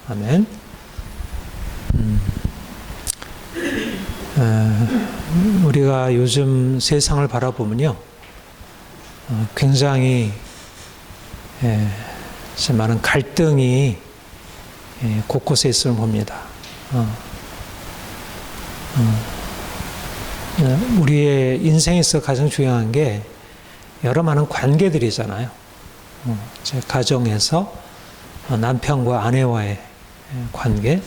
아멘. 우리가 요즘 세상을 바라보면요, 굉장히 많은 갈등이 곳곳에 있음을 봅니다. 우리의 인생에서 가장 중요한 게 여러 많은 관계들이잖아요. 제 가정에서 남편과 아내와의 관계,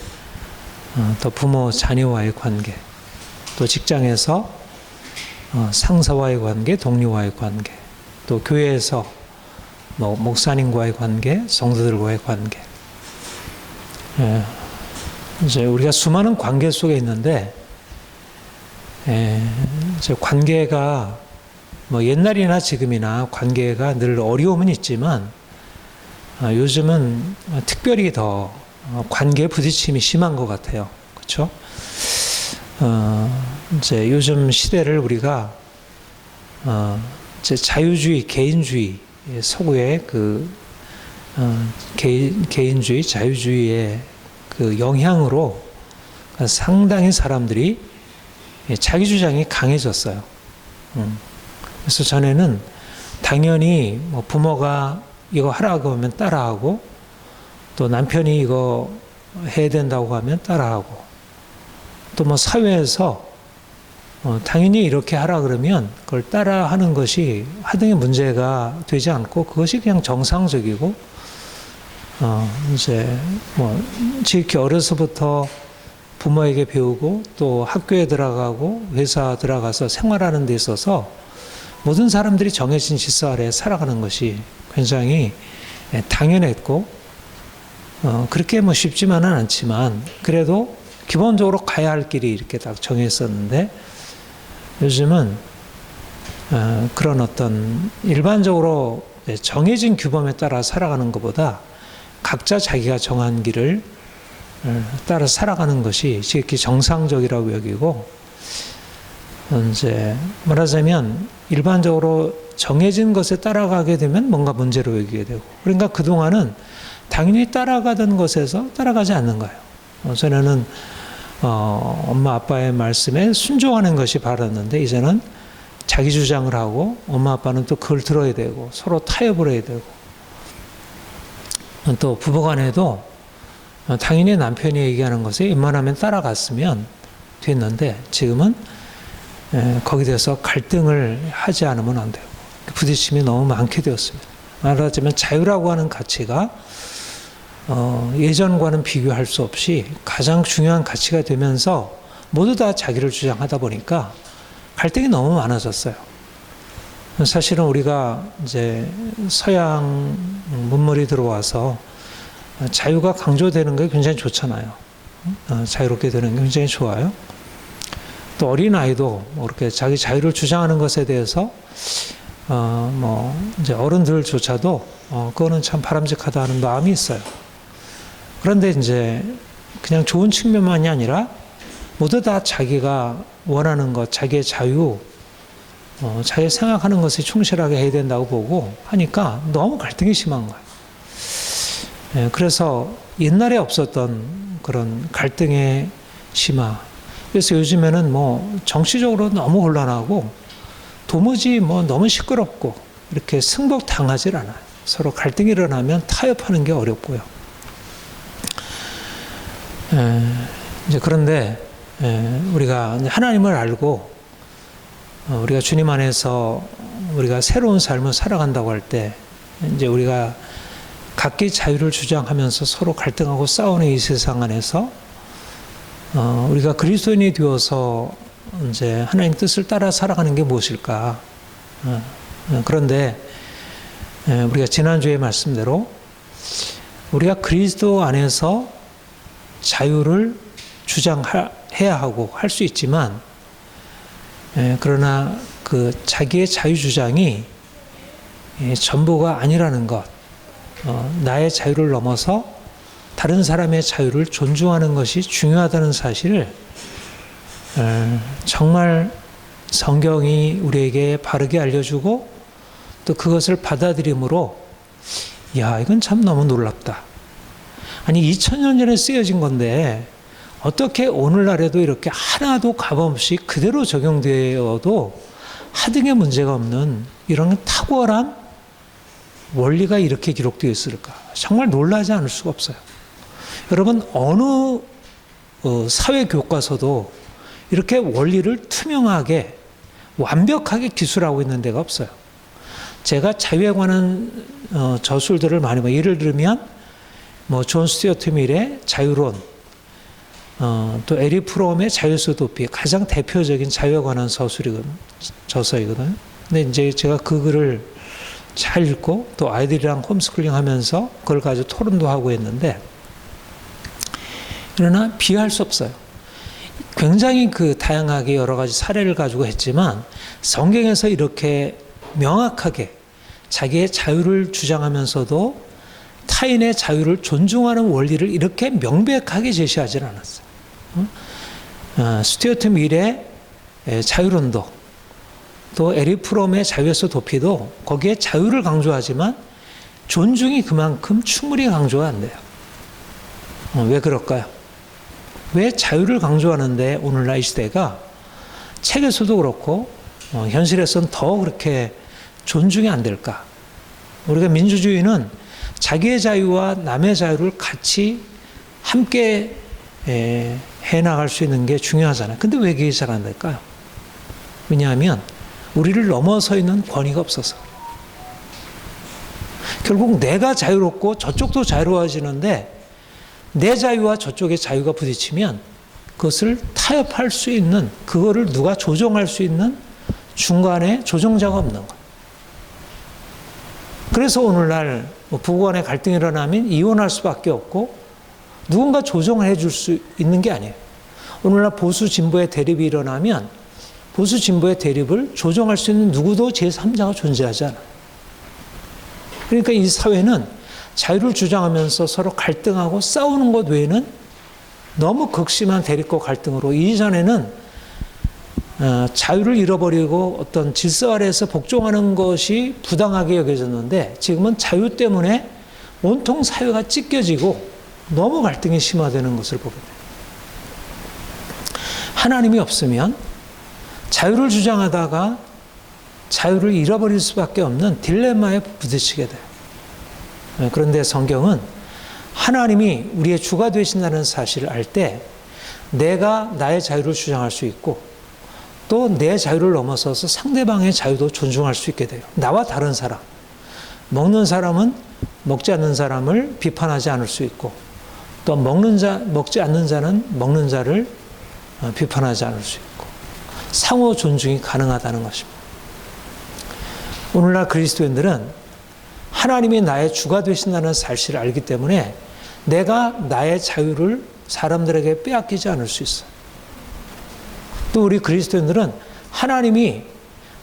또 부모 자녀와의 관계, 또 직장에서 상사와의 관계, 동료와의 관계, 또 교회에서 목사님과의 관계, 성도들과의 관계. 이제 우리가 수많은 관계 속에 있는데, 이제 관계가 옛날이나 지금이나 관계가 늘 어려움은 있지만, 요즘은 특별히 더 관계 부딪힘이 심한 것 같아요. 그렇죠? 이제 요즘 시대를 우리가 이제 자유주의, 개인주의, 서구의 개인주의, 자유주의의 그 영향으로 상당히 사람들이 자기 주장이 강해졌어요. 그래서 전에는 당연히 부모가 이거 하라고 하면 따라하고, 또 남편이 이거 해야 된다고 하면 따라하고, 또 사회에서 당연히 이렇게 하라 그러면 그걸 따라하는 것이 하등의 문제가 되지 않고, 그것이 그냥 정상적이고, 이제 지극히 어려서부터 부모에게 배우고, 또 학교에 들어가고, 회사 들어가서 생활하는 데 있어서 모든 사람들이 정해진 질서 아래 살아가는 것이 굉장히 당연했고, 그렇게 쉽지만은 않지만, 그래도 기본적으로 가야 할 길이 이렇게 딱 정했었는데, 요즘은 그런 어떤 일반적으로 정해진 규범에 따라 살아가는 것보다 각자 자기가 정한 길을 따라 살아가는 것이 지극히 정상적이라고 여기고, 이제 말하자면 일반적으로 정해진 것에 따라가게 되면 뭔가 문제로 여기게 되고, 그러니까 그동안은 당연히 따라가던 것에서 따라가지 않는 거예요. 전에는 엄마 아빠의 말씀에 순종하는 것이 바랐는데, 이제는 자기 주장을 하고 엄마 아빠는 또 그걸 들어야 되고, 서로 타협을 해야 되고, 또 부부간에도 당연히 남편이 얘기하는 것에 웬만하면 따라갔으면 됐는데, 지금은 거기에 대해서 갈등을 하지 않으면 안 되고 부딪힘이 너무 많게 되었습니다. 말하자면 자유라고 하는 가치가 예전과는 비교할 수 없이 가장 중요한 가치가 되면서 모두 다 자기를 주장하다 보니까 갈등이 너무 많아졌어요. 사실은 우리가 이제 서양 문물이 들어와서 자유가 강조되는 게 굉장히 좋잖아요. 자유롭게 되는 게 굉장히 좋아요. 또 어린아이도 이렇게 자기 자유를 주장하는 것에 대해서 이제 어른들조차도 그거는 참 바람직하다 하는 마음이 있어요. 그런데 이제 그냥 좋은 측면만이 아니라 모두 다 자기가 원하는 것, 자기의 자유, 자기가 생각하는 것에 충실하게 해야 된다고 보고 하니까 너무 갈등이 심한 거예요. 그래서 옛날에 없었던 그런 갈등의 심화. 그래서 요즘에는 정치적으로 너무 혼란하고, 도무지 너무 시끄럽고, 이렇게 승복 당하질 않아요. 서로 갈등이 일어나면 타협하는 게 어렵고요. 이제 그런데 우리가 하나님을 알고 우리가 주님 안에서 우리가 새로운 삶을 살아간다고 할 때, 이제 우리가 각기 자유를 주장하면서 서로 갈등하고 싸우는 이 세상 안에서 우리가 그리스도인이 되어서 이제 하나님 뜻을 따라 살아가는 게 무엇일까? 그런데 우리가 지난주에 말씀대로 우리가 그리스도 안에서 자유를 주장해야 하고 할 수 있지만, 그러나 그 자기의 자유 주장이 전부가 아니라는 것, 나의 자유를 넘어서 다른 사람의 자유를 존중하는 것이 중요하다는 사실을 정말 성경이 우리에게 바르게 알려주고, 또 그것을 받아들임으로, 야, 이건 참 너무 놀랍다. 아니 2000년 전에 쓰여진 건데 어떻게 오늘날에도 이렇게 하나도 값없이 그대로 적용되어도 하등의 문제가 없는 이런 탁월한 원리가 이렇게 기록되어 있을까? 정말 놀라지 않을 수가 없어요. 여러분, 어느 사회 교과서도 이렇게 원리를 투명하게 완벽하게 기술하고 있는 데가 없어요. 제가 자유에 관한 저술들을 많이 봐요. 예를 들면 존 스튜어트 밀의 자유론, 또 에릭 프롬의 자유에서 도피, 가장 대표적인 자유에 관한 저서이거든요. 근데 이제 제가 그 글을 잘 읽고 또 아이들이랑 홈스쿨링 하면서 그걸 가지고 토론도 하고 했는데, 그러나 비할 수 없어요. 굉장히 다양하게 여러 가지 사례를 가지고 했지만 성경에서 이렇게 명확하게 자기의 자유를 주장하면서도 타인의 자유를 존중하는 원리를 이렇게 명백하게 제시하지 않았어요. 스튜어트 밀의 자유론도, 또 에릭 프롬의 자유에서 도피도 거기에 자유를 강조하지만 존중이 그만큼 충분히 강조가 안 돼요. 왜 그럴까요? 왜 자유를 강조하는데 오늘날 이 시대가 책에서도 그렇고 현실에서는 더 그렇게 존중이 안 될까? 우리가 민주주의는 자기의 자유와 남의 자유를 같이 함께 해나갈 수 있는 게 중요하잖아요. 근데 왜 그게 잘 안 될까요? 왜냐하면 우리를 넘어서 있는 권위가 없어서. 결국 내가 자유롭고 저쪽도 자유로워지는데 내 자유와 저쪽의 자유가 부딪히면 그것을 타협할 수 있는, 그거를 누가 조정할 수 있는 중간에 조정자가 없는 거예요. 그래서 오늘날 부부간의 갈등이 일어나면 이혼할 수밖에 없고 누군가 조정을 해줄 수 있는 게 아니에요. 오늘날 보수 진보의 대립이 일어나면 보수 진보의 대립을 조정할 수 있는 누구도 제3자가 존재하지 않아요. 그러니까 이 사회는 자유를 주장하면서 서로 갈등하고 싸우는 것 외에는 너무 극심한 대립과 갈등으로, 이전에는 자유를 잃어버리고 어떤 질서 아래에서 복종하는 것이 부당하게 여겨졌는데 지금은 자유 때문에 온통 사회가 찢겨지고 너무 갈등이 심화되는 것을 보게 돼요. 하나님이 없으면 자유를 주장하다가 자유를 잃어버릴 수밖에 없는 딜레마에 부딪히게 돼요. 그런데 성경은 하나님이 우리의 주가 되신다는 사실을 알 때 내가 나의 자유를 주장할 수 있고 또 내 자유를 넘어서서 상대방의 자유도 존중할 수 있게 돼요. 나와 다른 사람, 먹는 사람은 먹지 않는 사람을 비판하지 않을 수 있고 또 먹지 않는 자는 먹는 자를 비판하지 않을 수 있고 상호 존중이 가능하다는 것입니다. 오늘날 그리스도인들은 하나님이 나의 주가 되신다는 사실을 알기 때문에 내가 나의 자유를 사람들에게 빼앗기지 않을 수 있어요. 또 우리 그리스도인들은 하나님이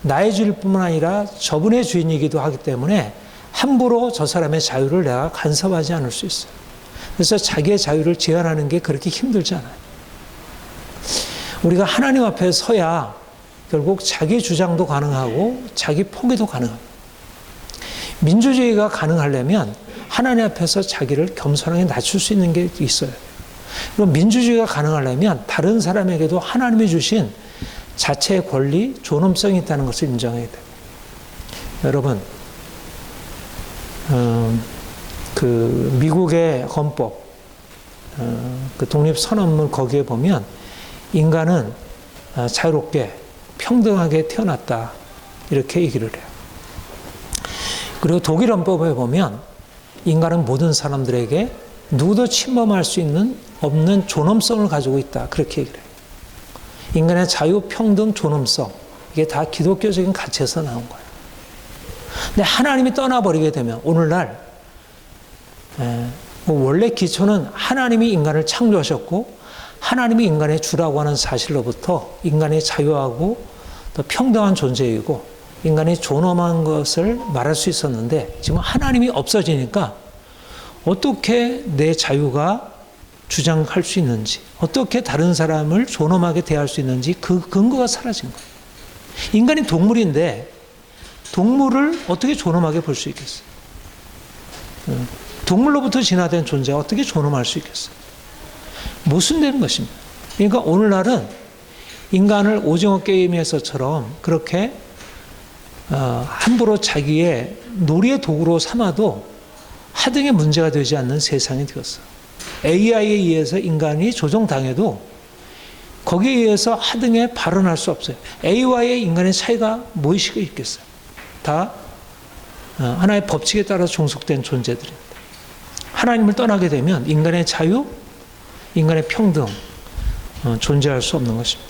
나의 주일 뿐만 아니라 저분의 주인이기도 하기 때문에 함부로 저 사람의 자유를 내가 간섭하지 않을 수 있어요. 그래서 자기의 자유를 제한하는 게 그렇게 힘들지 않아요. 우리가 하나님 앞에 서야 결국 자기 주장도 가능하고 자기 포기도 가능합니다. 민주주의가 가능하려면 하나님 앞에서 자기를 겸손하게 낮출 수 있는 게 있어요. 그리고 민주주의가 가능하려면 다른 사람에게도 하나님이 주신 자체의 권리, 존엄성이 있다는 것을 인정해야 돼요. 여러분, 미국의 헌법, 독립선언문 거기에 보면 인간은 자유롭게 평등하게 태어났다 이렇게 얘기를 해요. 그리고 독일 헌법에 보면 인간은 모든 사람들에게 누구도 침범할 수 없는 존엄성을 가지고 있다 그렇게 얘기를 해요. 인간의 자유, 평등, 존엄성 이게 다 기독교적인 가치에서 나온 거예요. 근데 하나님이 떠나버리게 되면 오늘날 원래 기초는 하나님이 인간을 창조하셨고 하나님이 인간의 주라고 하는 사실로부터 인간의 자유하고 또 평등한 존재이고 인간이 존엄한 것을 말할 수 있었는데 지금 하나님이 없어지니까 어떻게 내 자유가 주장할 수 있는지, 어떻게 다른 사람을 존엄하게 대할 수 있는지 그 근거가 사라진 거예요. 인간이 동물인데 동물을 어떻게 존엄하게 볼 수 있겠어요? 동물로부터 진화된 존재가 어떻게 존엄할 수 있겠어요? 모순되는 것입니다. 그러니까 오늘날은 인간을 오징어 게임에서처럼 그렇게 함부로 자기의 놀이의 도구로 삼아도 하등의 문제가 되지 않는 세상이 되었어요. AI에 의해서 인간이 조종당해도 거기에 의해서 하등에 발언할 수 없어요. A와의 인간의 차이가 무엇이 있겠어요? 다 하나의 법칙에 따라 종속된 존재들입니다. 하나님을 떠나게 되면 인간의 자유, 인간의 평등 존재할 수 없는 것입니다.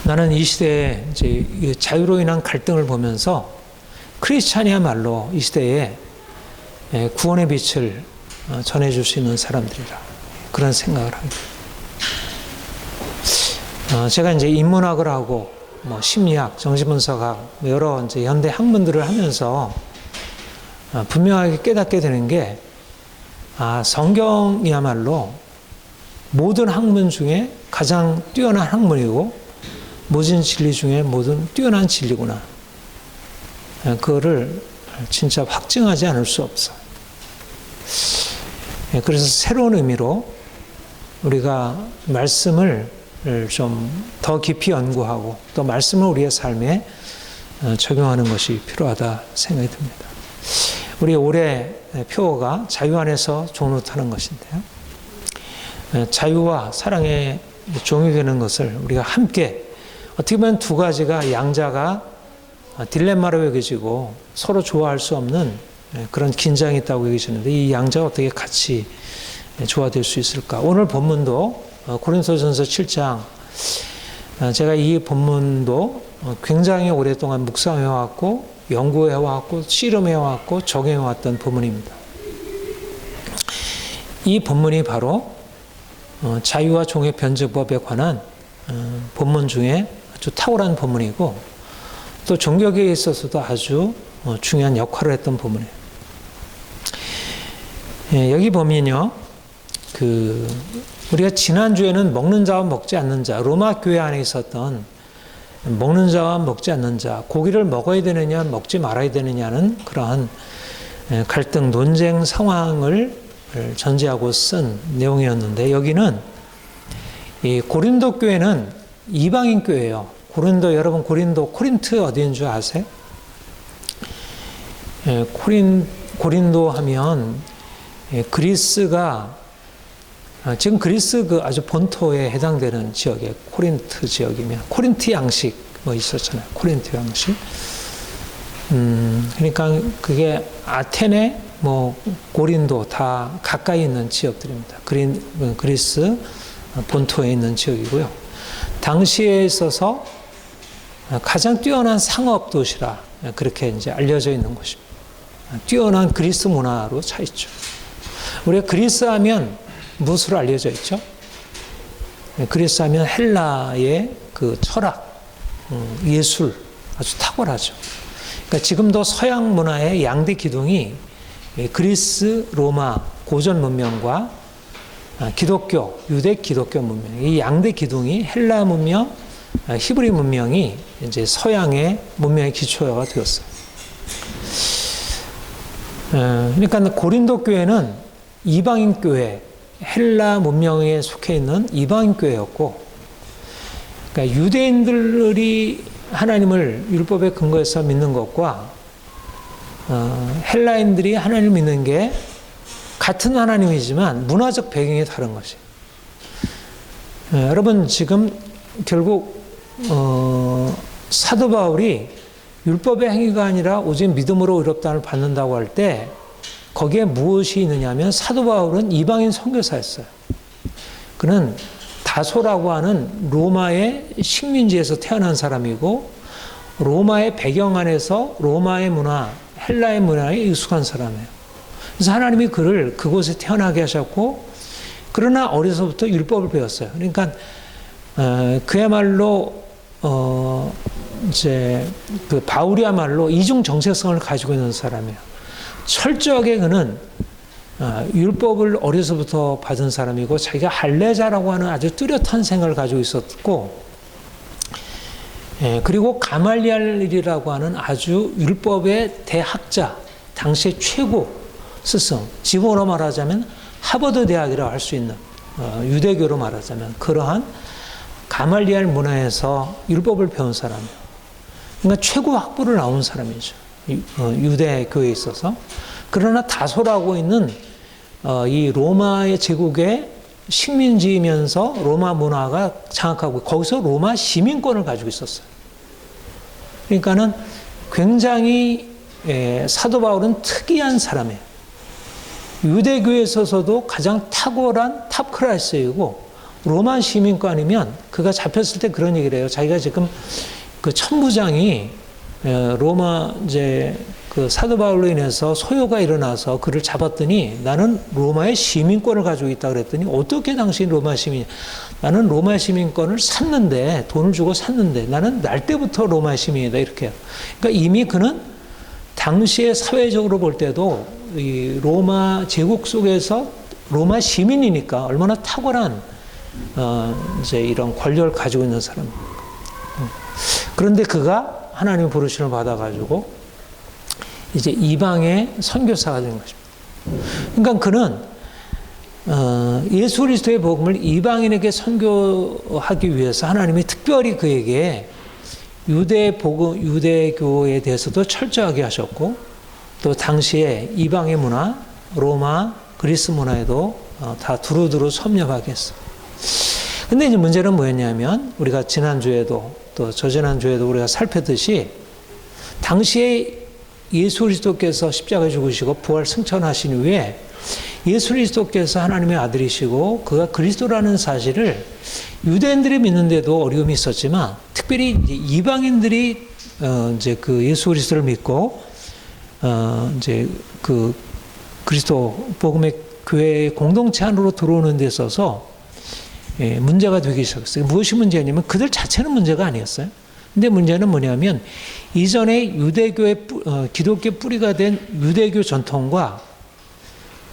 나는 이 시대에 이제 자유로 인한 갈등을 보면서 크리스찬이야말로 이 시대에 구원의 빛을 전해줄 수 있는 사람들이라 그런 생각을 합니다. 제가 이제 인문학을 하고 심리학, 정신분석학 여러 이제 현대 학문들을 하면서 분명하게 깨닫게 되는 게 성경이야말로 모든 학문 중에 가장 뛰어난 학문이고 모든 진리 중에 모든 뛰어난 진리구나. 그거를 진짜 확증하지 않을 수 없어. 그래서 새로운 의미로 우리가 말씀을 좀 더 깊이 연구하고 또 말씀을 우리의 삶에 적용하는 것이 필요하다 생각이 듭니다. 우리 올해 표어가 자유 안에서 종로 타는 것인데요. 자유와 사랑의 종이 되는 것을 우리가 함께 어떻게 보면 두 가지가 양자가 딜레마로 여겨지고 서로 좋아할 수 없는 그런 긴장이 있다고 여겨지는데 이 양자가 어떻게 같이 조화될 수 있을까? 오늘 본문도 고린도전서 7장 제가 이 본문도 굉장히 오랫동안 묵상해왔고 연구해왔고 씨름해왔고 적용해왔던 본문입니다. 이 본문이 바로 자유와 종의 변제법에 관한 본문 중에 아주 탁월한 본문이고 또 종교계에 있어서도 아주 중요한 역할을 했던 본문이에요. 여기 보면요, 우리가 지난주에는 먹는 자와 먹지 않는 자, 로마 교회 안에 있었던 먹는 자와 먹지 않는 자, 고기를 먹어야 되느냐 먹지 말아야 되느냐는 그러한 갈등 논쟁 상황을 전제하고 쓴 내용이었는데 여기는 이 고린도 교회는 이방인 교회예요. 여러분 코린트 어디인 줄 아세요? 고린도 하면 그리스가 지금 그리스 아주 본토에 해당되는 지역에 코린트 지역이면 코린트 양식 있었잖아요. 코린트 양식. 그러니까 그게 아테네 고린도 다 가까이 있는 지역들입니다. 그리스 본토에 있는 지역이고요. 당시에 있어서 가장 뛰어난 상업 도시라 그렇게 이제 알려져 있는 곳입니다. 뛰어난 그리스 문화로 차 있죠. 우리가 그리스 하면 무엇으로 알려져 있죠? 그리스 하면 헬라의 그 철학, 예술 아주 탁월하죠. 그러니까 지금도 서양 문화의 양대 기둥이 그리스, 로마 고전 문명과 기독교, 유대 기독교 문명, 이 양대 기둥이 헬라 문명, 히브리 문명이 이제 서양의 문명의 기초가 되었어요. 그러니까 고린도 교회는 이방인 교회, 헬라 문명에 속해 있는 이방인 교회였고, 그러니까 유대인들이 하나님을 율법에 근거해서 믿는 것과 헬라인들이 하나님을 믿는 게 같은 하나님이지만 문화적 배경이 다른 것이에요. 여러분 지금 결국 사도 바울이 율법의 행위가 아니라 오직 믿음으로 의롭다를 받는다고 할 때 거기에 무엇이 있느냐 하면 사도 바울은 이방인 선교사였어요. 그는 다소라고 하는 로마의 식민지에서 태어난 사람이고 로마의 배경 안에서 로마의 문화, 헬라의 문화에 익숙한 사람이에요. 그래서 하나님이 그를 그곳에 태어나게 하셨고 그러나 어려서부터 율법을 배웠어요. 그러니까 그야말로 이제 그 바울이야말로 이중 정체성을 가지고 있는 사람이에요. 철저하게 그는 율법을 어려서부터 받은 사람이고 자기가 할례자라고 하는 아주 뚜렷한 생각을 가지고 있었고 그리고 가말리엘이라고 하는 아주 율법의 대학자, 당시의 최고 스승, 지금으로 말하자면 하버드 대학이라고 할 수 있는 유대교로 말하자면 그러한 가말리엘 문화에서 율법을 배운 사람이에요. 그러니까 최고 학부를 나온 사람이죠. 유대교에 있어서. 그러나 다소라고 있는 이 로마의 제국의 식민지이면서 로마 문화가 장악하고 거기서 로마 시민권을 가지고 있었어요. 그러니까는 굉장히 사도 바울은 특이한 사람이에요. 유대교에 있어서도 가장 탁월한 탑 클래스이고 로마 시민권이면 그가 잡혔을 때 그런 얘기를 해요. 자기가 지금 그 천부장이 로마 이제 그 사도 바울로 인해서 소요가 일어나서 그를 잡았더니 나는 로마의 시민권을 가지고 있다 그랬더니 어떻게 당신이 로마 시민이냐? 나는 로마 시민권을 샀는데 돈을 주고 샀는데 나는 날 때부터 로마 시민이다 이렇게 해요. 그러니까 이미 그는 당시에 사회적으로 볼 때도 이 로마 제국 속에서 로마 시민이니까 얼마나 탁월한 이제 이런 권력을 가지고 있는 사람. 그런데 그가 하나님의 부르심을 받아가지고 이제 이방의 선교사가 된 것입니다. 그러니까 그는 예수 그리스도의 복음을 이방인에게 선교하기 위해서 하나님이 특별히 그에게 유대교에 대해서도 철저하게 하셨고 또 당시에 이방의 문화, 로마, 그리스 문화에도 다 두루두루 섭렵하게 했어요. 근데 이제 문제는 뭐였냐면 우리가 지난주에도 또 저지난주에도 우리가 살폈듯이 당시에 예수 그리스도께서 십자가에 죽으시고 부활 승천하신 후에 예수 그리스도께서 하나님의 아들이시고 그가 그리스도라는 사실을 유대인들이 믿는데도 어려움이 있었지만 특별히 이방인들이 이제 그 예수 그리스도를 믿고 이제 그 그리스도 복음의 교회 공동체 안으로 들어오는 데 있어서 문제가 되기 시작했어요. 무엇이 문제냐면 그들 자체는 문제가 아니었어요. 근데 문제는 뭐냐면 이전에 유대교의 기독교 뿌리가 된 유대교 전통과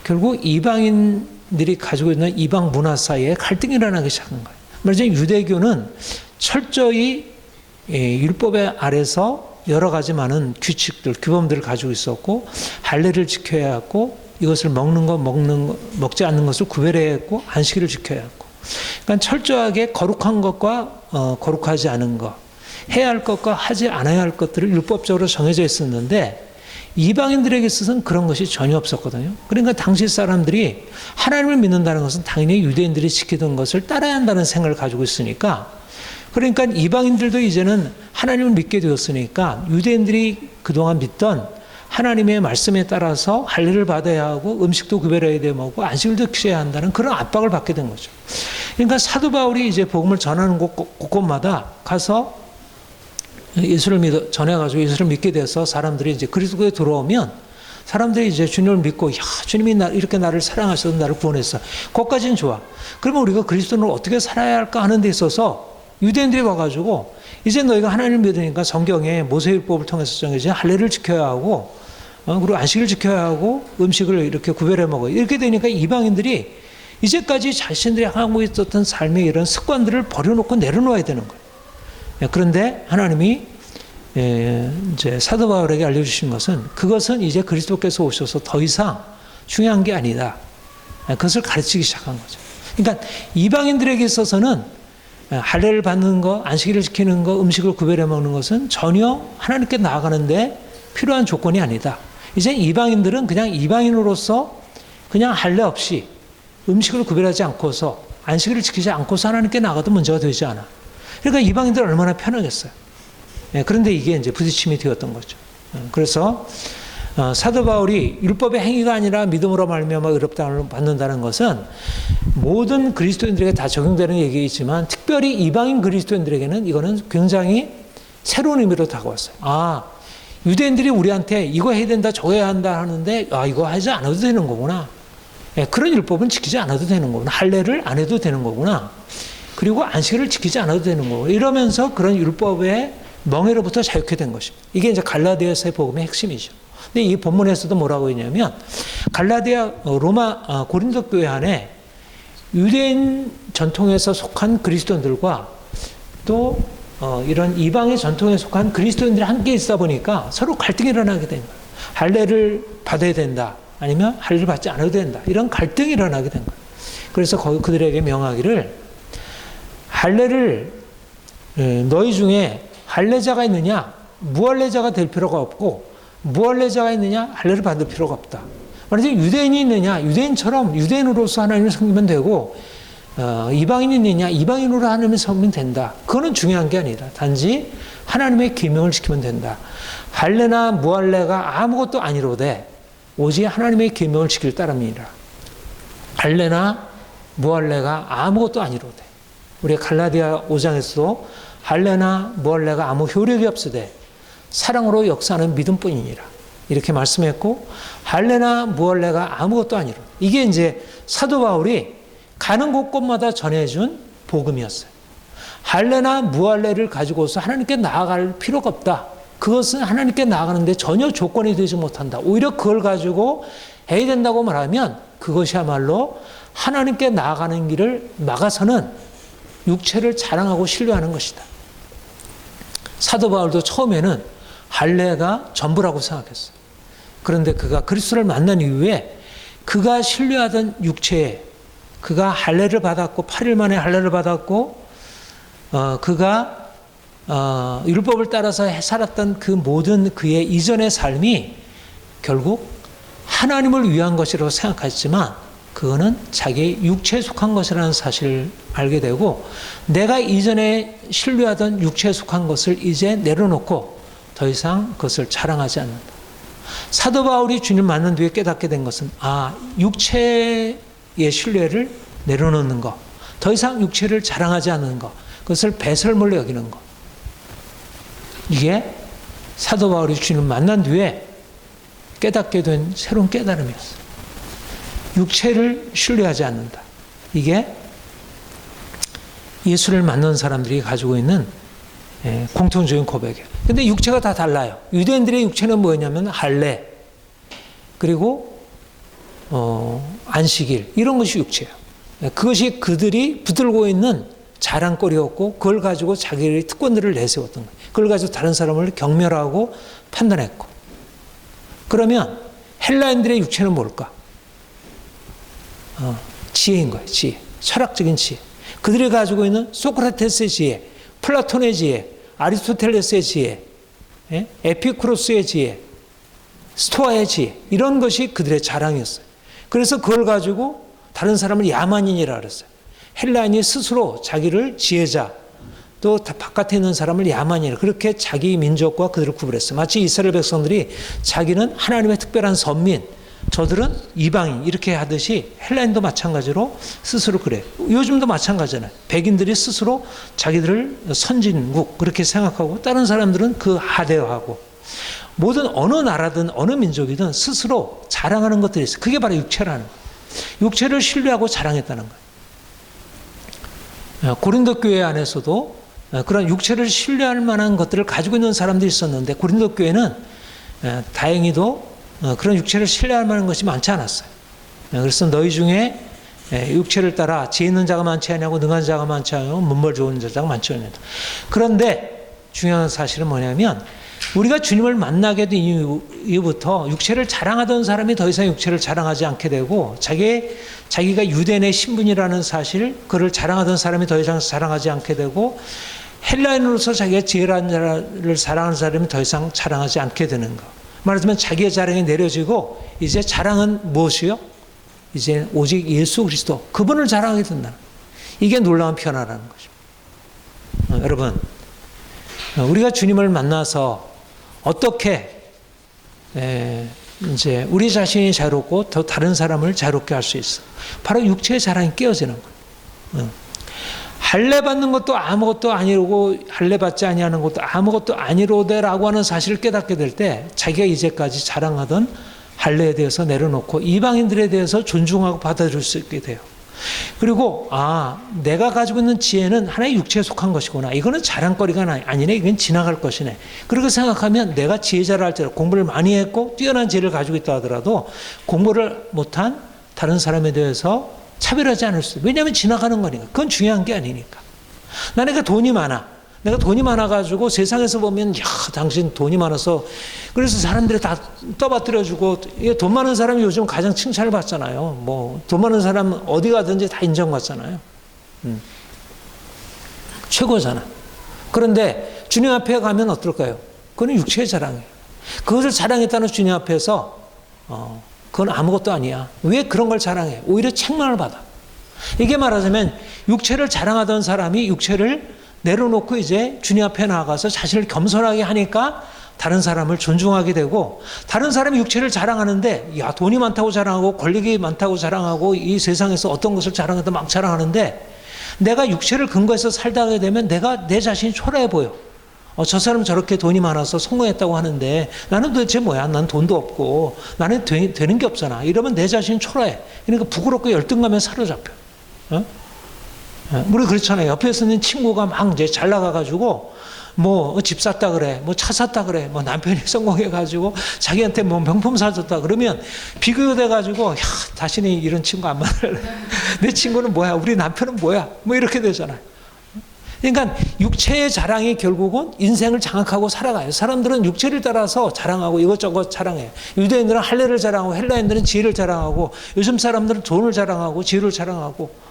결국 이방인들이 가지고 있는 이방 문화 사이에 갈등이 일어나기 시작한 거예요. 말하자면 유대교는 철저히 율법의 아래서 여러 가지 많은 규칙들, 규범들을 가지고 있었고 할례를 지켜야 했고 이것을 먹지 않는 것을 구별해야 했고 안식일을 지켜야 했고 그러니까 철저하게 거룩한 것과 거룩하지 않은 것, 해야 할 것과 하지 않아야 할 것들을 율법적으로 정해져 있었는데 이방인들에게 있어서는 그런 것이 전혀 없었거든요. 그러니까 당시 사람들이 하나님을 믿는다는 것은 당연히 유대인들이 지키던 것을 따라야 한다는 생각을 가지고 있으니까 그러니까 이방인들도 이제는 하나님을 믿게 되었으니까 유대인들이 그동안 믿던 하나님의 말씀에 따라서 할례를 받아야 하고 음식도 구별해야 되고 안식일도 지켜야 한다는 그런 압박을 받게 된 거죠. 그러니까 사도 바울이 이제 복음을 전하는 곳곳마다 가서 예수를 전해가지고 예수를 믿게 돼서 사람들이 이제 그리스도에 들어오면 사람들이 이제 주님을 믿고 야 주님이 이렇게 나를 사랑하셔서 나를 구원했어. 그것까지는 좋아. 그러면 우리가 그리스도를 어떻게 살아야 할까 하는 데 있어서 유대인들이 와가지고 이제 너희가 하나님을 믿으니까 성경에 모세율법을 통해서 정해진 할례를 지켜야 하고 그리고 안식일을 지켜야 하고 음식을 이렇게 구별해 먹어. 이렇게 되니까 이방인들이 이제까지 자신들이 하고 있었던 삶의 이런 습관들을 버려놓고 내려놓아야 되는 거예요. 그런데 하나님이 이제 사도 바울에게 알려주신 것은 그것은 이제 그리스도께서 오셔서 더 이상 중요한 게 아니다. 그것을 가르치기 시작한 거죠. 그러니까 이방인들에게 있어서는 할례를 받는 거, 안식일을 지키는 거, 음식을 구별해 먹는 것은 전혀 하나님께 나아가는데 필요한 조건이 아니다. 이제 이방인들은 그냥 이방인으로서 그냥 할례 없이 음식을 구별하지 않고서 안식일을 지키지 않고서 하나님께 나가도 문제가 되지 않아. 그러니까 이방인들 얼마나 편하겠어요. 그런데 이게 이제 부딪힘이 되었던 거죠. 그래서 사도 바울이 율법의 행위가 아니라 믿음으로 말미암아 의롭다함을 받는다는 것은 모든 그리스도인들에게 다 적용되는 얘기이지만 특별히 이방인 그리스도인들에게는 이거는 굉장히 새로운 의미로 다가왔어요. 아, 유대인들이 우리한테 이거 해야 된다 저거 해야 한다 하는데 아 이거 하지 않아도 되는 거구나. 그런 율법은 지키지 않아도 되는 거구나. 할례를 안 해도 되는 거구나. 그리고 안식일을 지키지 않아도 되는 거고 이러면서 그런 율법의 멍에로부터 자유케 된 것입니다. 이게 이제 갈라디아서의 복음의 핵심이죠. 근데 이 본문에서도 뭐라고 했냐면 로마 고린도 교회 안에 유대인 전통에서 속한 그리스도인들과 또 이런 이방의 전통에 속한 그리스도인들이 함께 있다 보니까 서로 갈등이 일어나게 된 거예요. 할례를 받아야 된다. 아니면 할례를 받지 않아도 된다. 이런 갈등이 일어나게 된 거예요. 그래서 그들에게 명하기를 할례를 너희 중에 할례자가 있느냐? 무할례자가 될 필요가 없고 무할례자가 있느냐? 할례를 받을 필요가 없다. 말하자면 유대인이 있느냐? 유대인처럼 유대인으로서 하나님을 섬기면 되고 이방인이 있느냐? 이방인으로 하나님을 섬기면 된다. 그거는 중요한 게 아니라 단지 하나님의 계명을 지키면 된다. 할례나 무할례가 아무것도 아니로되 오직 하나님의 계명을 지킬 따름이니라. 할례나 무할례가 아무것도 아니로되 우리 갈라디아 5장에서도 할례나 무할례가 아무 효력이 없으되 사랑으로 역사하는 믿음뿐이니라 이렇게 말씀했고 할례나 무할례가 아무것도 아니로되 이게 이제 사도 바울이 가는 곳곳마다 전해준 복음이었어요. 할례나 무할례를 가지고서 하나님께 나아갈 필요가 없다. 그것은 하나님께 나아가는데 전혀 조건이 되지 못한다. 오히려 그걸 가지고 해야 된다고 말하면 그것이야말로 하나님께 나아가는 길을 막아서는 육체를 자랑하고 신뢰하는 것이다. 사도 바울도 처음에는 할례가 전부라고 생각했어요. 그런데 그가 그리스도를 만난 이후에 그가 신뢰하던 육체에 그가 할례를 받았고 8일 만에 할례를 받았고 그가 율법을 따라서 살았던 그 모든 그의 이전의 삶이 결국 하나님을 위한 것이라고 생각했지만 그거는 자기 육체에 속한 것이라는 사실을 알게 되고 내가 이전에 신뢰하던 육체에 속한 것을 이제 내려놓고 더 이상 그것을 자랑하지 않는다. 사도 바울이 주님 만난 뒤에 깨닫게 된 것은 육체의 신뢰를 내려놓는 것, 더 이상 육체를 자랑하지 않는 것, 그것을 배설물로 여기는 것. 이게 사도 바울이 주님 만난 뒤에 깨닫게 된 새로운 깨달음이었어요. 육체를 신뢰하지 않는다. 이게 예수를 만난 사람들이 가지고 있는 공통적인 고백이에요. 근데 육체가 다 달라요. 유대인들의 육체는 뭐였냐면 할례, 그리고 안식일 이런 것이 육체예요. 그것이 그들이 붙들고 있는 자랑거리였고 그걸 가지고 자기의 특권들을 내세웠던 거예요. 그걸 가지고 다른 사람을 경멸하고 판단했고. 그러면 헬라인들의 육체는 뭘까? 지혜인 거예요. 지혜. 철학적인 지혜. 그들이 가지고 있는 소크라테스의 지혜, 플라톤의 지혜, 아리스토텔레스의 지혜, 에피쿠로스의 지혜, 스토아의 지혜 이런 것이 그들의 자랑이었어요. 그래서 그걸 가지고 다른 사람을 야만인이라 그랬어요. 헬라인이 스스로 자기를 지혜자 또 바깥에 있는 사람을 야만인이라 그렇게 자기 민족과 그들을 구분했어요. 마치 이스라엘 백성들이 자기는 하나님의 특별한 선민, 저들은 이방인 이렇게 하듯이 헬라인도 마찬가지로 스스로 그래요. 요즘도 마찬가지잖아요. 백인들이 스스로 자기들을 선진국 그렇게 생각하고 다른 사람들은 그 하대화하고 모든 어느 나라든 어느 민족이든 스스로 자랑하는 것들이 있어요. 그게 바로 육체라는 거예요. 육체를 신뢰하고 자랑했다는 거예요. 고린도 교회 안에서도 그런 육체를 신뢰할 만한 것들을 가지고 있는 사람들이 있었는데 고린도 교회는 다행히도 그런 육체를 신뢰할 만한 것이 많지 않았어요. 그래서 너희 중에 육체를 따라 지혜 있는 자가 많지 않냐고 능한 자가 많지 않냐고 문벌 좋은 자가 많지 않냐고. 그런데 중요한 사실은 뭐냐면 우리가 주님을 만나게 된 이후부터 육체를 자랑하던 사람이 더 이상 육체를 자랑하지 않게 되고 자기가 유대인의 신분이라는 사실 그를 자랑하던 사람이 더 이상 자랑하지 않게 되고 헬라인으로서 자기가 지혜라는 자를 사랑하는 사람이 더 이상 자랑하지 않게 되는 것. 말하자면 자기의 자랑이 내려지고 이제 자랑은 무엇이요? 이제 오직 예수 그리스도 그분을 자랑하게 된다. 이게 놀라운 변화라는 것입니다. 여러분 우리가 주님을 만나서 어떻게 이제 우리 자신이 자유롭고 더 다른 사람을 자유롭게 할 수 있어? 바로 육체의 자랑이 깨어지는 거예요. 할례 받는 것도 아무것도 아니고 할례 받지 아니하는 것도 아무것도 아니로되라고 하는 사실을 깨닫게 될 때 자기가 이제까지 자랑하던 할례에 대해서 내려놓고 이방인들에 대해서 존중하고 받아들일 수 있게 돼요. 그리고 내가 가지고 있는 지혜는 하나의 육체에 속한 것이구나. 이거는 자랑거리가 아니네. 이건 지나갈 것이네. 그렇게 생각하면 내가 지혜자를 할지라도 공부를 많이 했고 뛰어난 지혜를 가지고 있다 하더라도 공부를 못한 다른 사람에 대해서 차별하지 않을 수 있어요. 왜냐하면 지나가는 거니까. 그건 중요한 게 아니니까. 나니까 돈이 많아. 내가 돈이 많아가지고 세상에서 보면, 야, 당신 돈이 많아서, 그래서 사람들이 다 떠받들여주고, 돈 많은 사람이 요즘 가장 칭찬을 받잖아요. 뭐, 돈 많은 사람 어디 가든지 다 인정받잖아요. 최고잖아. 그런데 주님 앞에 가면 어떨까요? 그건 육체의 자랑이에요. 그것을 자랑했다는 주님 앞에서, 그건 아무것도 아니야. 왜 그런 걸 자랑해? 오히려 책망을 받아. 이게 말하자면, 육체를 자랑하던 사람이 육체를 내려놓고 이제 주님 앞에 나아가서 자신을 겸손하게 하니까 다른 사람을 존중하게 되고, 다른 사람이 육체를 자랑하는데, 야, 돈이 많다고 자랑하고 권력이 많다고 자랑하고 이 세상에서 어떤 것을 자랑해도 막 자랑하는데, 내가 육체를 근거해서 살다 하게 되면 내가 내 자신이 초라해 보여. 저 사람 저렇게 돈이 많아서 성공했다고 하는데 나는 도대체 뭐야? 난 돈도 없고 나는 되는 게 없잖아. 이러면 내 자신이 초라해. 그러니까 부끄럽고 열등감에 사로잡혀. 우리 그렇잖아요. 옆에 있는 친구가 막 이제 잘 나가가지고 뭐 집 샀다 그래, 뭐 차 샀다 그래, 뭐 남편이 성공해가지고 자기한테 뭐 명품 사줬다 그러면 비교돼가지고, 야, 다시는 이런 친구 안 만날래. 내 친구는 뭐야? 우리 남편은 뭐야? 뭐 이렇게 되잖아요. 그러니까 육체의 자랑이 결국은 인생을 장악하고 살아가요. 사람들은 육체를 따라서 자랑하고 이것저것 자랑해요. 유대인들은 할례를 자랑하고 헬라인들은 지혜를 자랑하고, 요즘 사람들은 돈을 자랑하고 지혜를 자랑하고,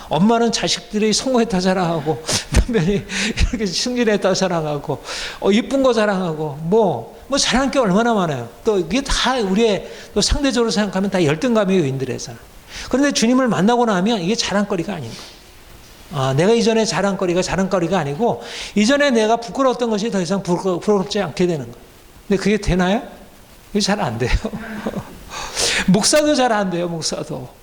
엄마는 자식들이 성공했다 자랑하고, 남편이 이렇게 승진했다 자랑하고, 이쁜 거 자랑하고, 뭐 자랑할 게 얼마나 많아요. 또 이게 다 우리의 또 상대적으로 생각하면 다 열등감의 요인들이잖아요. 그런데 주님을 만나고 나면 이게 자랑거리가 아닌 거예요. 내가 이전에 자랑거리가 아니고, 이전에 내가 부끄러웠던 것이 더 이상 부끄럽지 않게 되는 거예요. 근데 그게 되나요? 그게 잘 안 돼요. 목사도 잘 안 돼요, 목사도.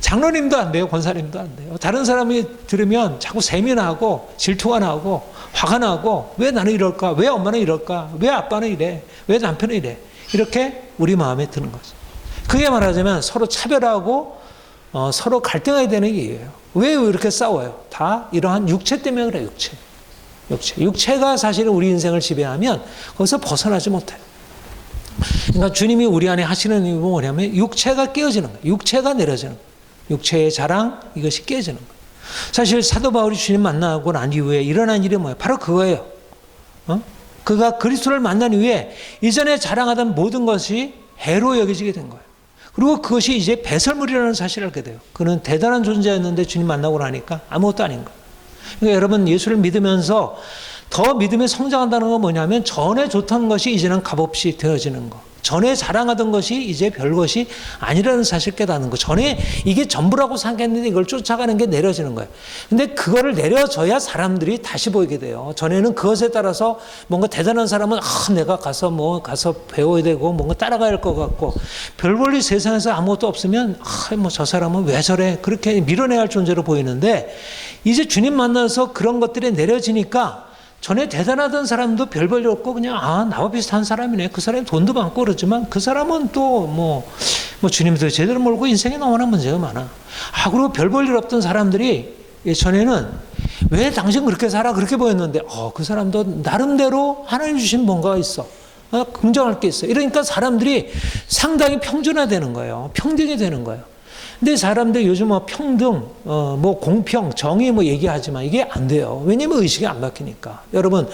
장로님도 안 돼요, 권사님도 안 돼요. 다른 사람이 들으면 자꾸 셈이 나고 질투가 나고 화가 나고, 왜 나는 이럴까? 왜 엄마는 이럴까? 왜 아빠는 이래? 왜 남편은 이래? 이렇게 우리 마음에 드는 거죠. 그게 말하자면 서로 차별하고 서로 갈등하게 되는 얘기예요. 왜 이렇게 싸워요? 다 이러한 육체 때문에 그래요. 육체가 사실은 우리 인생을 지배하면 거기서 벗어나지 못해요. 그러니까 주님이 우리 안에 하시는 이유는 뭐냐면 육체가 깨어지는 거예요. 육체가 내려지는 거예요. 육체의 자랑, 이것이 깨지는 거예요. 사실 사도 바울이 주님 만나고 난 이후에 일어난 일이 뭐예요? 바로 그거예요. 그가 그리스도를 만난 이후에 이전에 자랑하던 모든 것이 해로 여겨지게 된 거예요. 그리고 그것이 이제 배설물이라는 사실을 알게 돼요. 그는 대단한 존재였는데 주님 만나고 나니까 아무것도 아닌 거예요. 그러니까 여러분, 예수를 믿으면서 더 믿음에 성장한다는 건 뭐냐면, 전에 좋던 것이 이제는 값없이 되어지는 거. 전에 자랑하던 것이 이제 별것이 아니라는 사실 깨닫는 거. 전에 이게 전부라고 생각했는데 이걸 쫓아가는 게 내려지는 거예요. 근데 그거를 내려져야 사람들이 다시 보이게 돼요. 전에는 그것에 따라서 뭔가 대단한 사람은 내가 가서 배워야 되고 뭔가 따라가야 할 것 같고, 별 볼일 세상에서 아무것도 없으면 저 사람은 왜 저래? 그렇게 밀어내야 할 존재로 보이는데, 이제 주님 만나서 그런 것들이 내려지니까 전에 대단하던 사람도 별 볼 일 없고 그냥 나와 비슷한 사람이네. 그 사람이 돈도 많고 그러지만 그 사람은 또 주님도 제대로 모르고 인생에 너무나 문제가 많아. 그리고 별 볼 일 없던 사람들이 전에는 왜 당신 그렇게 살아? 그렇게 보였는데 그 사람도 나름대로 하나님 주신 뭔가가 있어. 긍정할 게 있어. 이러니까 사람들이 상당히 평준화되는 거예요. 평등이 되는 거예요. 근데 사람들이 요즘 평등, 공평, 정의 얘기하지만 이게 안 돼요. 왜냐면 의식이 안 바뀌니까. 여러분,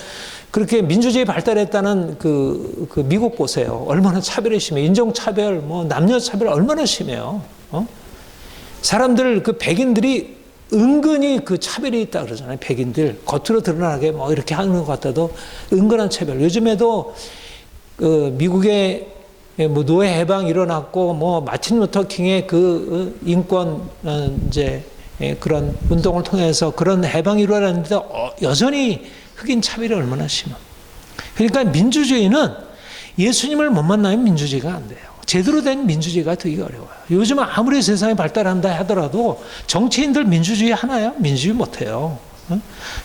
그렇게 민주주의 발달했다는 그 미국 보세요. 얼마나 차별이 심해. 인종차별, 남녀차별 얼마나 심해요. 사람들, 백인들이 은근히 그 차별이 있다 그러잖아요. 백인들. 겉으로 드러나게 이렇게 하는 것 같아도 은근한 차별. 요즘에도 미국의 노예 해방 일어났고, 마틴 루터 킹의 그 인권, 그런 운동을 통해서 그런 해방이 일어났는데, 여전히 흑인 차별이 얼마나 심해. 그러니까 민주주의는 예수님을 못 만나면 민주주의가 안 돼요. 제대로 된 민주주의가 되기 어려워요. 요즘은 아무리 세상이 발달한다 하더라도 정치인들 민주주의 하나요? 민주주의 못해요.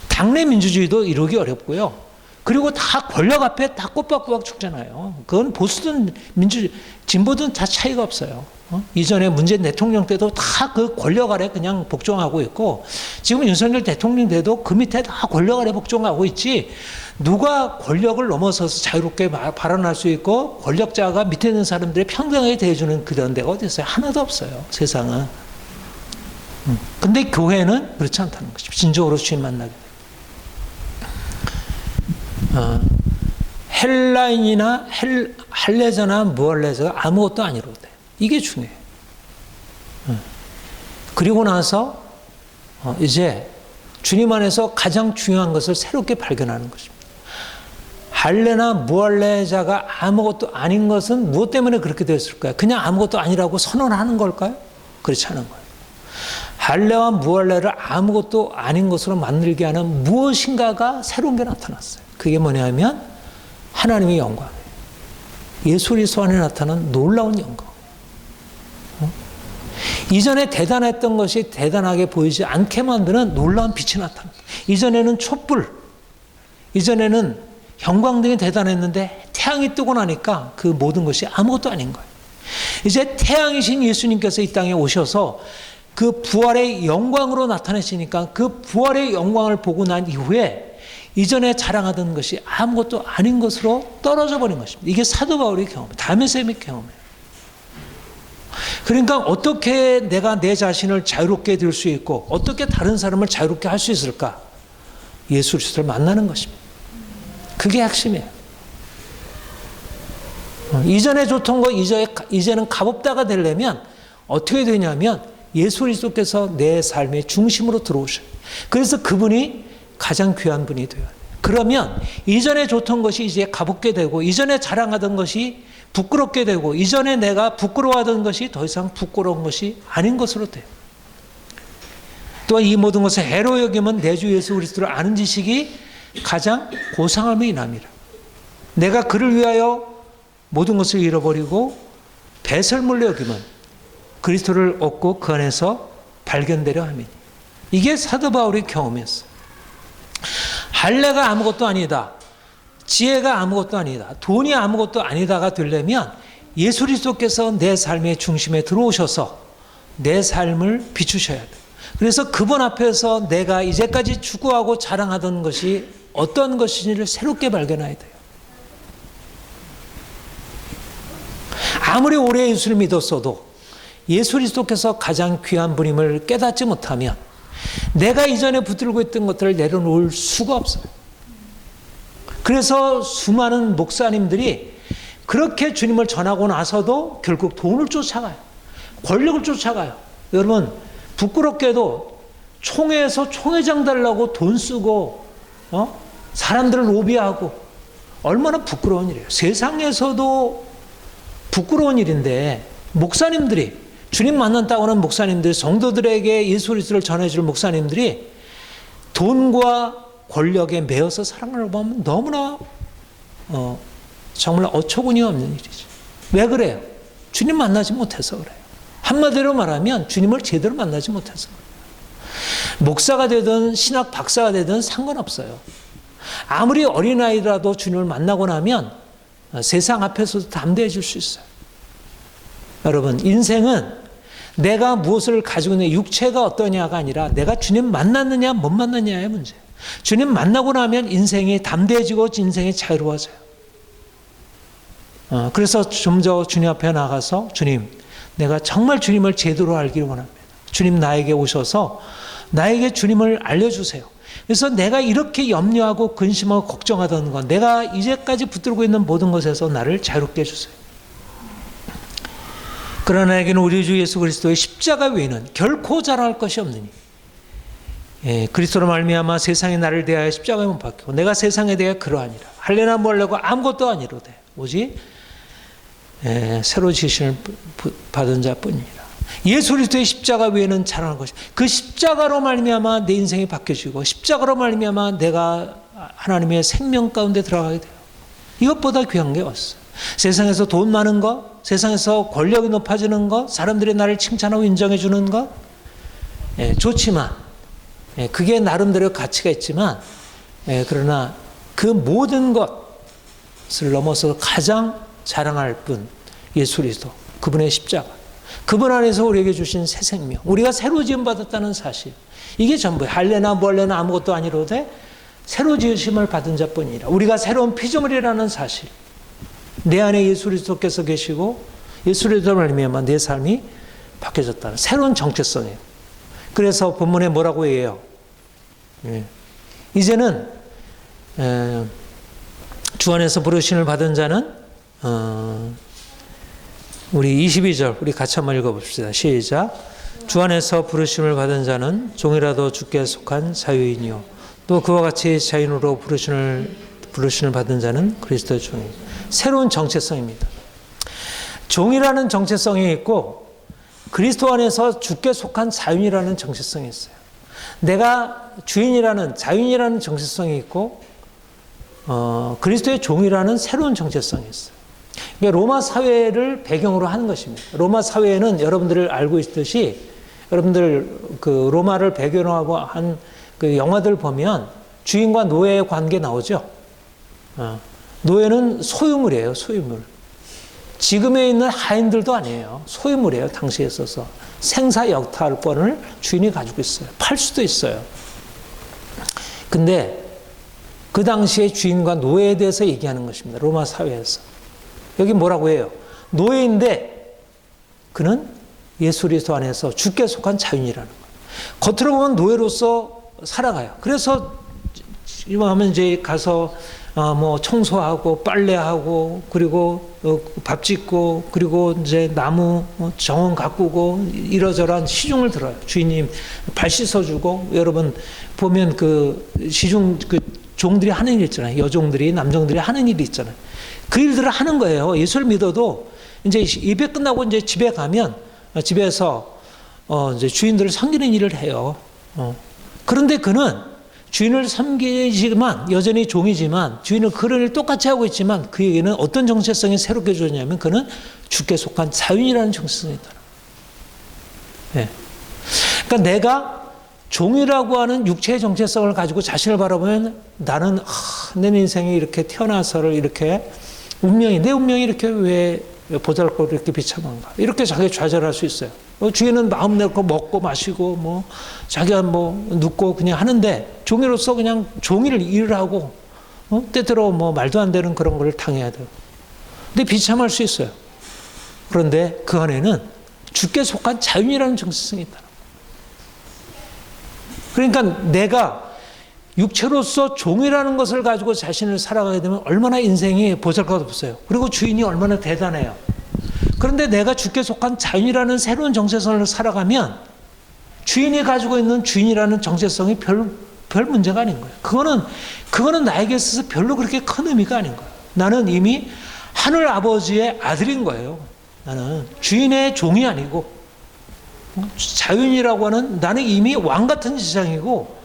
당내 민주주의도 이루기 어렵고요. 그리고 다 권력 앞에 다 꼬박꼬박 죽잖아요. 그건 보수든 진보든 다 차이가 없어요. 이전에 문재인 대통령 때도 다 그 권력 아래 그냥 복종하고 있고, 지금 윤석열 대통령 때도 그 밑에 다 권력 아래 복종하고 있지, 누가 권력을 넘어서서 자유롭게 발언할 수 있고 권력자가 밑에 있는 사람들이 평등하게 대해주는 그런 데가 어디 있어요? 하나도 없어요, 세상은. 근데 교회는 그렇지 않다는 거죠. 진정으로 주님 만나게 돼요. 헬라인이나 할례자나 무할례자가 아무것도 아니로되. 이게 중요해요. 그리고 나서 이제 주님 안에서 가장 중요한 것을 새롭게 발견하는 것입니다. 할례나 무할례자가 아무것도 아닌 것은 무엇 때문에 그렇게 되었을까요? 그냥 아무것도 아니라고 선언하는 걸까요? 그렇지 않은 거예요. 할례와 무할례를 아무것도 아닌 것으로 만들게 하는 무엇인가가 새로운 게 나타났어요. 그게 뭐냐면 하나님의 영광이에요. 예수 그리스도 안에 나타난 놀라운 영광. 이전에 대단했던 것이 대단하게 보이지 않게 만드는 놀라운 빛이 나타납니다. 이전에는 촛불, 이전에는 형광등이 대단했는데 태양이 뜨고 나니까 그 모든 것이 아무것도 아닌 거예요. 이제 태양이신 예수님께서 이 땅에 오셔서 그 부활의 영광으로 나타내시니까 그 부활의 영광을 보고 난 이후에 이전에 자랑하던 것이 아무것도 아닌 것으로 떨어져 버린 것입니다. 이게 사도 바울의 경험이에요. 다메섹의 경험이에요. 그러니까 어떻게 내가 내 자신을 자유롭게 될 수 있고 어떻게 다른 사람을 자유롭게 할 수 있을까? 예수 그리스도를 만나는 것입니다. 그게 핵심이에요. 이전에 좋던 거 이제는 값없다가 되려면 어떻게 되냐면 예수 그리스도께서 내 삶의 중심으로 들어오셔요. 그래서 그분이 가장 귀한 분이 되어요. 그러면 이전에 좋던 것이 이제 값없게 되고 이전에 자랑하던 것이 부끄럽게 되고 이전에 내가 부끄러워하던 것이 더 이상 부끄러운 것이 아닌 것으로 돼요. 또한 이 모든 것을 해로 여기면 내 주 예수 그리스도를 아는 지식이 가장 고상함을 인함이라. 내가 그를 위하여 모든 것을 잃어버리고 배설물로 여기면 그리스도를 얻고 그 안에서 발견되려 함이니. 이게 사도 바울의 경험이었어요. 할례가 아무것도 아니다. 지혜가 아무것도 아니다. 돈이 아무것도 아니다가 되려면 예수 그리스도께서 내 삶의 중심에 들어오셔서 내 삶을 비추셔야 돼요. 그래서 그분 앞에서 내가 이제까지 추구하고 자랑하던 것이 어떤 것인지를 새롭게 발견해야 돼요. 아무리 오래 예수를 믿었어도 예수 그리스도께서 가장 귀한 분임을 깨닫지 못하면 내가 이전에 붙들고 있던 것들을 내려놓을 수가 없어요. 그래서 수많은 목사님들이 그렇게 주님을 전하고 나서도 결국 돈을 쫓아가요. 권력을 쫓아가요. 여러분 부끄럽게도 총회에서 총회장 달라고 돈 쓰고 사람들을 로비하고 얼마나 부끄러운 일이에요. 세상에서도 부끄러운 일인데 목사님들이 주님 만났다고 하는 목사님들, 성도들에게 예수 그리스도를 전해줄 목사님들이 돈과 권력에 매여서 살아가는 걸 보면 너무나 정말 어처구니 없는 일이죠. 왜 그래요? 주님 만나지 못해서 그래요. 한마디로 말하면 주님을 제대로 만나지 못해서 그래요. 목사가 되든 신학 박사가 되든 상관없어요. 아무리 어린아이라도 주님을 만나고 나면 세상 앞에서도 담대해질 수 있어요. 여러분 인생은 내가 무엇을 가지고 있는 육체가 어떠냐가 아니라 내가 주님 만났느냐 못 만났느냐의 문제예요. 주님 만나고 나면 인생이 담대해지고 인생이 자유로워져요. 그래서 좀 더 주님 앞에 나가서 주님 내가 정말 주님을 제대로 알기를 원합니다. 주님 나에게 오셔서 나에게 주님을 알려주세요. 그래서 내가 이렇게 염려하고 근심하고 걱정하던 것, 내가 이제까지 붙들고 있는 모든 것에서 나를 자유롭게 해주세요. 그러나 나에게는 우리 주 예수 그리스도의 십자가 외에는 결코 자랑할 것이 없느니 그리스도로 말미암아 세상이 나를 대하여 십자가에 못 박히고 내가 세상에 대하여 그러하니라. 할례나 무할례고 아무것도 아니로되 오직 새로 지으심을 받은 자뿐이니라. 예수 그리스도의 십자가 외에는 자랑할 것이 그 십자가로 말미암아 내 인생이 바뀌어지고 십자가로 말미암아 내가 하나님의 생명 가운데 들어가게 돼요. 이것보다 귀한 게 없어요. 세상에서 돈 많은 것, 세상에서 권력이 높아지는 것, 사람들이 나를 칭찬하고 인정해 주는 것 좋지만 그게 나름대로 가치가 있지만 그러나 그 모든 것을 넘어서 가장 자랑할 분 예수 그리스도 그분의 십자가 그분 안에서 우리에게 주신 새 생명 우리가 새로 지음 받았다는 사실 이게 전부예요. 할례나 무할례나 아무것도 아니로되 새로 지으심을 받은 자뿐이라. 우리가 새로운 피조물이라는 사실 내 안에 예수 그리스도께서 계시고 예수 그리스도를 말미암아 내 삶이 바뀌어졌다는 새로운 정체성이에요. 그래서 본문에 뭐라고 해요? 이제는 주 안에서 부르심을 받은 자는 우리 22절 우리 같이 한번 읽어봅시다. 시작. 주 안에서 부르심을 받은 자는 종이라도 주께 속한 자유인이요 또 그와 같이 자유인으로 부르심을 받은 자는 그리스도의 종이요. 새로운 정체성입니다. 종이라는 정체성이 있고 그리스도 안에서 주께 속한 자유인이라는 정체성이 있어요. 내가 주인이라는 자유인이라는 정체성이 있고 그리스도의 종이라는 새로운 정체성이 있어요. 그러니까 로마 사회를 배경으로 하는 것입니다. 로마 사회는 여러분들 알고 있듯이 여러분들 그 로마를 배경으로 한 그 영화들 보면 주인과 노예의 관계 나오죠. 노예는 소유물이에요. 소유물. 지금에 있는 하인들도 아니에요. 소유물이에요. 당시에 있어서. 생사 역탈권을 주인이 가지고 있어요. 팔 수도 있어요. 근데 그 당시에 주인과 노예에 대해서 얘기하는 것입니다. 로마 사회에서. 여기 뭐라고 해요? 노예인데 그는 예수 그리스도 안에서 주께 속한 자유인이라는 거예요. 겉으로 보면 노예로서 살아가요. 그래서 하면 이제 가서 뭐 청소하고 빨래하고 그리고 밥 짓고 그리고 이제 나무 정원 가꾸고 이러저러한 시중을 들어요. 주인님 발 씻어주고 여러분 보면 그 시중 그 종들이 하는 일 있잖아요. 여종들이 남종들이 하는 일이 있잖아요. 그 일들을 하는 거예요. 예수를 믿어도 이제 예배 끝나고 이제 집에 가면 집에서 이제 주인들을 섬기는 일을 해요. 그런데 그는 주인을 섬기지만 여전히 종이지만 주인을 그런 일 똑같이 하고 있지만 그에게는 어떤 정체성이 새롭게 주어졌냐면 그는 주께 속한 자유인이라는 정체성이 있다. 네. 그러니까 내가 종이라고 하는 육체의 정체성을 가지고 자신을 바라보면 나는 내 인생이 이렇게 태어나서를 이렇게 내 운명이 이렇게 왜 보잘것없이 이렇게 비참한가 이렇게 자기 좌절할 수 있어요. 주인은 마음 내고 먹고 마시고 뭐 자기가 뭐 눕고 그냥 하는데 종이로서 그냥 종이를 일을 하고 때때로 뭐 말도 안 되는 그런 걸 당해야 돼요. 근데 비참할 수 있어요. 그런데 그 안에는 주께 속한 자유인이라는 정체성이 있다. 그러니까 내가 육체로서 종이라는 것을 가지고 자신을 살아가게 되면 얼마나 인생이 보잘것없어요. 그리고 주인이 얼마나 대단해요. 그런데 내가 주께 속한 자유인이라는 새로운 정체성을 살아가면 주인이 가지고 있는 주인이라는 정체성이 별 문제가 아닌 거예요. 그거는 나에게 있어서 별로 그렇게 큰 의미가 아닌 거예요. 나는 이미 하늘 아버지의 아들인 거예요. 나는 주인의 종이 아니고 자유인이라고 하는 나는 이미 왕 같은 지장이고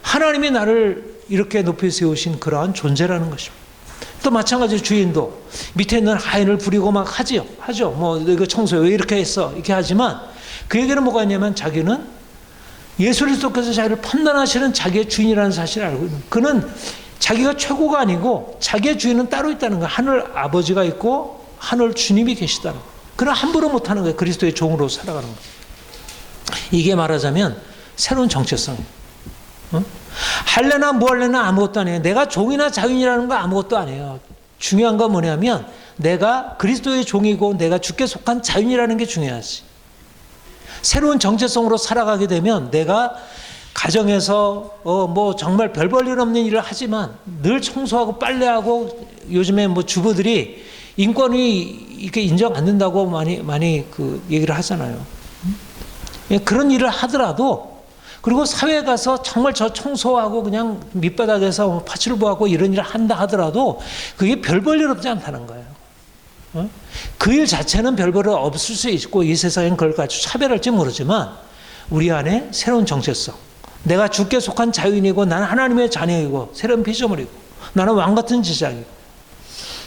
하나님이 나를 이렇게 높이 세우신 그러한 존재라는 것입니다. 또 마찬가지로 주인도 밑에 있는 하인을 부리고 막 하죠. 뭐 이거 청소 왜 이렇게 했어? 이렇게 하지만 그에게는 뭐가 있냐면 자기는 예수 그리스도께서 자기를 판단하시는 자기의 주인이라는 사실을 알고 있는. 그는 자기가 최고가 아니고 자기의 주인은 따로 있다는 거예요. 하늘 아버지가 있고 하늘 주님이 계시다는 거예요. 그는 함부로 못하는 거예요. 그리스도의 종으로 살아가는 거예요. 이게 말하자면 새로운 정체성이에요. 할래나 뭐 할래나 아무것도 아니에요. 내가 종이나 자유인이라는 거 아무것도 아니에요. 중요한 건 뭐냐면 내가 그리스도의 종이고 내가 주께 속한 자유인이라는 게 중요하지. 새로운 정체성으로 살아가게 되면 내가 가정에서 뭐 정말 별 볼 일 없는 일을 하지만 늘 청소하고 빨래하고 요즘에 뭐 주부들이 인권이 이렇게 인정 안 된다고 많이 그 얘기를 하잖아요. 그런 일을 하더라도 그리고 사회에 가서 정말 저 청소하고 그냥 밑바닥에서 파출부하고 이런 일을 한다 하더라도 그게 별 볼 일 없지 않다는 거예요. 그 일 자체는 별 볼 일 없을 수 있고 이 세상엔 그걸 가지고 차별할지 모르지만 우리 안에 새로운 정체성, 내가 주께 속한 자유인이고 나는 하나님의 자녀이고 새로운 피조물이고 나는 왕 같은 지장이고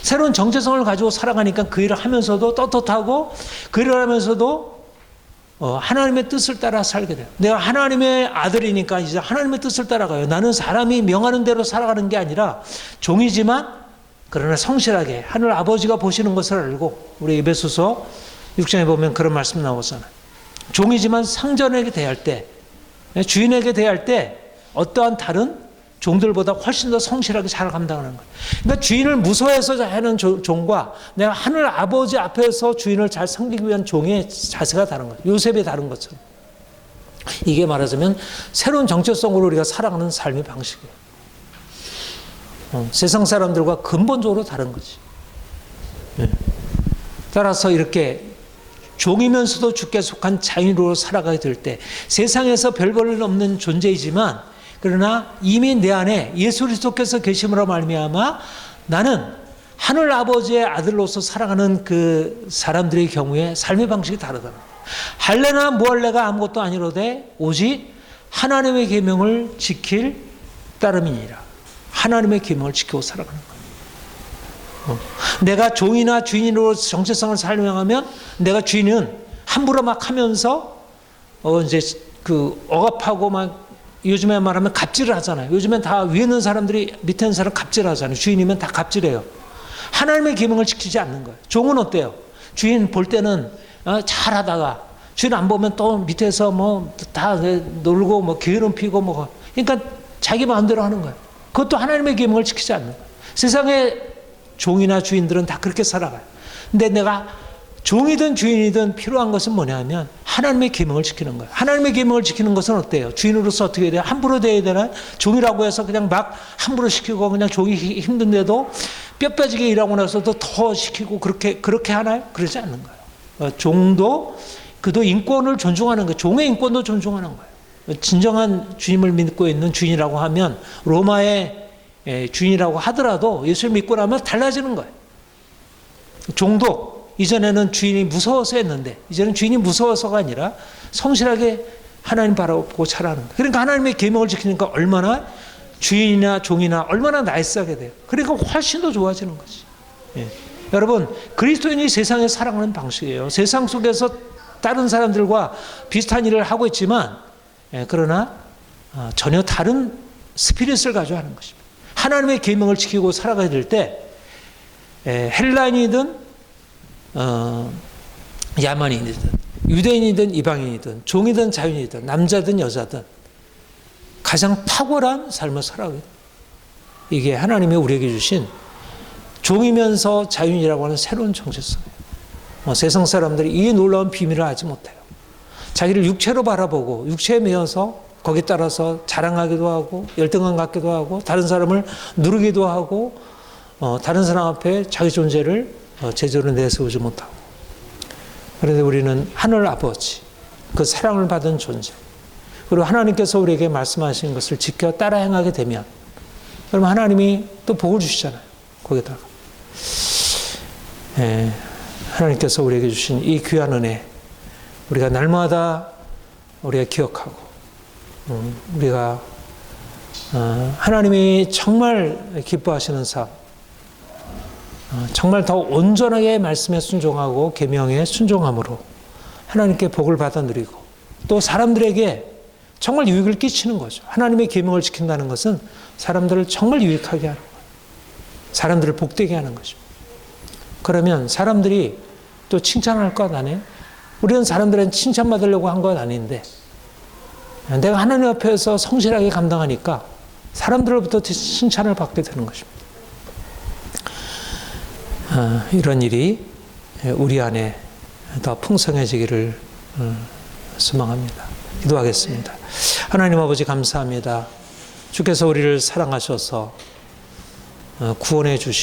새로운 정체성을 가지고 살아가니까 그 일을 하면서도 떳떳하고 그 일을 하면서도 하나님의 뜻을 따라 살게 돼요. 내가 하나님의 아들이니까 이제 하나님의 뜻을 따라가요. 나는 사람이 명하는 대로 살아가는 게 아니라 종이지만 그러나 성실하게 하늘 아버지가 보시는 것을 알고 우리 에베소서 6장에 보면 그런 말씀 나오잖아요. 종이지만 상전에게 대할 때 주인에게 대할 때 어떠한 다른 종들보다 훨씬 더 성실하게 잘 감당하는 거예요. 그러니까 주인을 무서워해서 하는 종과 내가 하늘 아버지 앞에서 주인을 잘 섬기기 위한 종의 자세가 다른 거예요. 요셉이 다른 것처럼. 이게 말하자면 새로운 정체성으로 우리가 살아가는 삶의 방식이에요. 세상 사람들과 근본적으로 다른 거지. 따라서 이렇게 종이면서도 주께 속한 자유로 살아가게 될 때 세상에서 별 볼 없는 존재이지만 그러나 이미 내 안에 예수 그리스도께서 계심으로 말미암아 나는 하늘 아버지의 아들로서 살아가는 그 사람들의 경우에 삶의 방식이 다르다. 할래나 무할래가 아무것도 아니로되 오직 하나님의 계명을 지킬 따름이니라. 하나님의 계명을 지키고 살아가는 거예요. 내가 종이나 주인으로 정체성을 설명하면 내가 주인은 함부로 막 하면서 이제 그 억압하고 막 요즘에 말하면 갑질을 하잖아요. 요즘엔 다 위에 있는 사람들이 밑에 있는 사람 갑질하잖아요. 주인이면 다 갑질해요. 하나님의 계명을 지키지 않는 거예요. 종은 어때요? 주인 볼 때는 잘하다가 주인 안 보면 또 밑에서 뭐 다 놀고 뭐 게으름 피고 뭐 그러니까 자기 마음대로 하는 거예요. 그것도 하나님의 계명을 지키지 않는 거예요. 세상의 종이나 주인들은 다 그렇게 살아가요. 근데 내가 종이든 주인이든 필요한 것은 뭐냐면 하나님의 계명을 지키는 거예요. 하나님의 계명을 지키는 것은 어때요? 주인으로서 어떻게 해야 돼요? 함부로 대해야 되나? 종이라고 해서 그냥 막 함부로 시키고 그냥 종이 힘든데도 뼈 빠지게 일하고 나서도 더 시키고 그렇게 하나요? 그러지 않는 거예요. 종도 그도 인권을 존중하는 거예요. 종의 인권도 존중하는 거예요. 진정한 주님을 믿고 있는 주인이라고 하면 로마의 주인이라고 하더라도 예수를 믿고 나면 달라지는 거예요. 종도 이전에는 주인이 무서워서 했는데 이제는 주인이 무서워서가 아니라 성실하게 하나님 바라보고 잘하는 거예요. 그러니까 하나님의 계명을 지키니까 얼마나 주인이나 종이나 얼마나 나이스하게 돼요. 그러니까 훨씬 더 좋아지는 거지. 여러분 그리스도인이 세상에 살아가는 방식이에요. 세상 속에서 다른 사람들과 비슷한 일을 하고 있지만 그러나 전혀 다른 스피릿을 가지고 하는 것입니다. 하나님의 계명을 지키고 살아가야 될 때 헬라인이든 야만인이든 유대인이든 이방인이든 종이든 자유인이든 남자든 여자든 가장 탁월한 삶을 살아가야 돼요. 이게 하나님이 우리에게 주신 종이면서 자유인이라고 하는 새로운 정체성이에요. 세상 사람들이 이 놀라운 비밀을 알지 못해요. 자기를 육체로 바라보고 육체에 매여서 거기에 따라서 자랑하기도 하고 열등감 갖기도 하고 다른 사람을 누르기도 하고 다른 사람 앞에 자기 존재를 제대로 내세우지 못하고 그런데 우리는 하늘 아버지 그 사랑을 받은 존재 그리고 하나님께서 우리에게 말씀하신 것을 지켜 따라 행하게 되면 그러면 하나님이 또 복을 주시잖아요. 거기다가 하나님께서 우리에게 주신 이 귀한 은혜 우리가 날마다 우리가 기억하고 우리가 하나님이 정말 기뻐하시는 삶 정말 더 온전하게 말씀에 순종하고 계명에 순종함으로 하나님께 복을 받아 누리고 또 사람들에게 정말 유익을 끼치는 거죠. 하나님의 계명을 지킨다는 것은 사람들을 정말 유익하게 하는 거예요. 사람들을 복되게 하는 것입니다. 그러면 사람들이 또 칭찬할 것 아니에요? 우리는 사람들은 칭찬받으려고 한 건 아닌데 내가 하나님 앞에서 성실하게 감당하니까 사람들로부터 칭찬을 받게 되는 것입니다. 이런 일이 우리 안에 더 풍성해지기를 소망합니다. 기도하겠습니다. 하나님 아버지 감사합니다. 주께서 우리를 사랑하셔서 구원해 주시